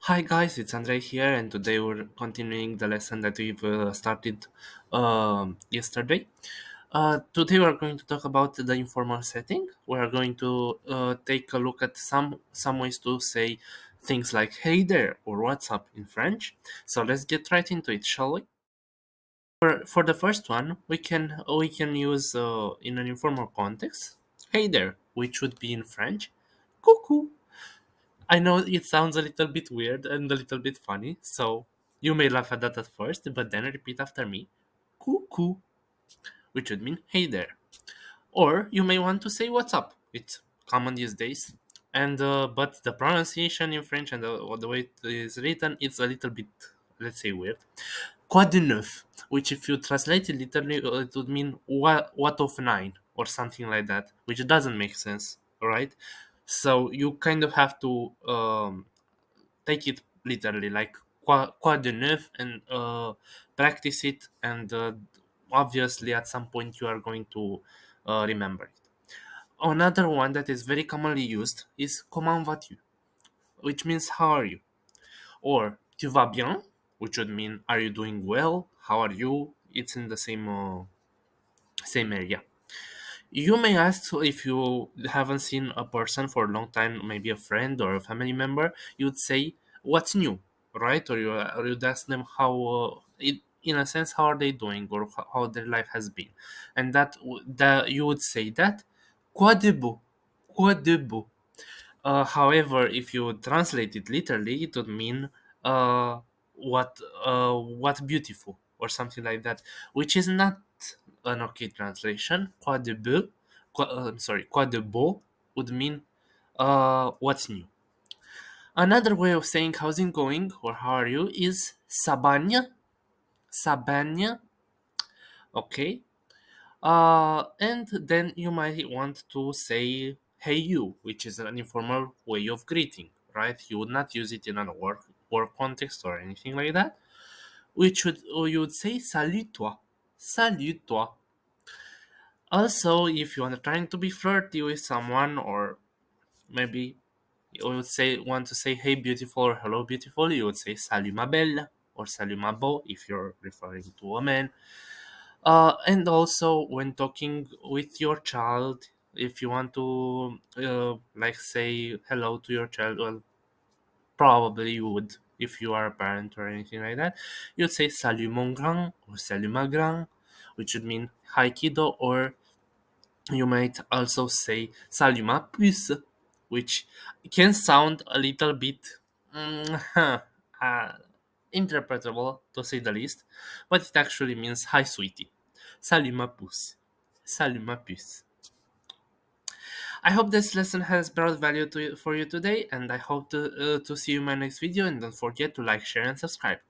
Hi guys, it's Andre here, and today we're continuing the lesson that we've started yesterday. Today we're going to talk about the informal setting. We're going to take a look at some ways to say things like "Hey there" or "What's up" in French. So let's get right into it, shall we? For the first one, we can use in an informal context "Hey there," which would be in French "Coucou." I know it sounds a little bit weird and a little bit funny, so you may laugh at that at first, but then repeat after me, "Coucou," which would mean "Hey there." Or you may want to say "What's up." It's common these days, and but the pronunciation in French and the way it is written, it's a little bit, let's say, weird. "Quah-du-nuff," which if you translate it literally, it would mean "what of nine" or something like that, which doesn't make sense, right? So you kind of have to take it literally, like neuf, and practice it, and obviously at some point you are going to remember it. Another one that is very commonly used is como-vah-tu, which means how are you, or tu-va-be-unh, which would mean are you doing well, how are you. It's in the same area. You may ask, if you haven't seen a person for a long time, maybe a friend or a family member, you'd say, "What's new?" Right? Or you'd ask them in a sense, how are they doing, or how their life has been, and that you would say that, "Quah-du-bo, quah-du-bo." However, if you translate it literally, it would mean uh, what beautiful or something like that, which is not an okay translation. Quoi-du-bo would mean what's new. Another way of saying how's it going or how are you is sah-banyuh, sah-banyuh. Okay, and then you might want to say "Hey you," which is an informal way of greeting, right? You would not use it in a work context or anything like that. Or you would say "Salut-twah," "Salut-twah." Also, if you are trying to be flirty with someone, or maybe you would say want to say "Hey beautiful" or "Hello beautiful," you would say "Salut-mah-bell" or "Salut-mah-beau" if you're referring to a man. And also, when talking with your child, if you want to like say hello to your child, well, probably you would, if you are a parent or anything like that, you'd say "Salut-mon-gran" or "Salut-mah-grand," which would mean "Hi kiddo," or you might also say "Sah-lu-mah-puce," which can sound a little bit uh, interpretable, to say the least, but it actually means "Hi sweetie." "Salut-ma-puce." "Salut-ma-puce." I hope this lesson has brought value for you today, and I hope to see you in my next video, and don't forget to like, share, and subscribe.